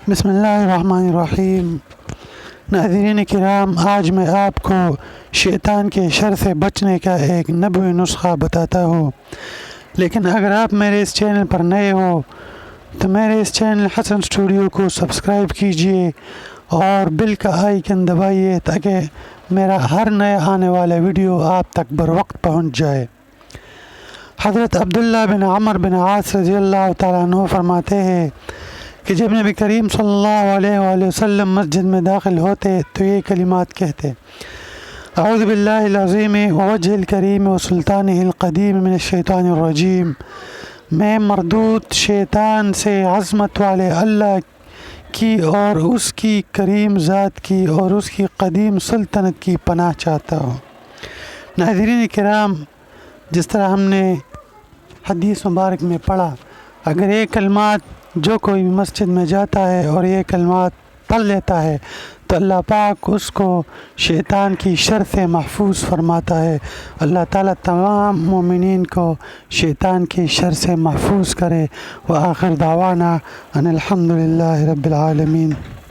بسم اللہ الرحمن الرحیم۔ ناظرین کرام، آج میں آپ کو شیطان کے شر سے بچنے کا ایک نبوی نسخہ بتاتا ہوں، لیکن اگر آپ میرے اس چینل پر نئے ہو تو میرے اس چینل حسن اسٹوڈیو کو سبسکرائب کیجئے اور بیل کا آئیکن دبائیے تاکہ میرا ہر نیا آنے والا ویڈیو آپ تک بر وقت پہنچ جائے۔ حضرت عبداللہ بن عمر بن عاص رضی اللہ تعالیٰ عنہ فرماتے ہیں کہ جب نبی کریم صلی اللہ علیہ وآلہ وسلم مسجد میں داخل ہوتے تو یہ کلمات کہتے: اعوذ باللہ العظیم ووجہ الکریم وسلطانہ القدیم من الشیطان الرجیم۔ میں مردود شیطان سے عظمت والے اللہ کی اور اس کی کریم ذات کی اور اس کی قدیم سلطنت کی پناہ چاہتا ہوں۔ ناظرین کرام، جس طرح ہم نے حدیث مبارک میں پڑھا، اگر یہ کلمات جو کوئی بھی مسجد میں جاتا ہے اور یہ کلمات پڑھ لیتا ہے تو اللہ پاک اس کو شیطان کی شر سے محفوظ فرماتا ہے۔ اللہ تعالیٰ تمام مومنین کو شیطان کی شر سے محفوظ کرے۔ وآخر دعوانا ان الحمد للہ رب العالمین۔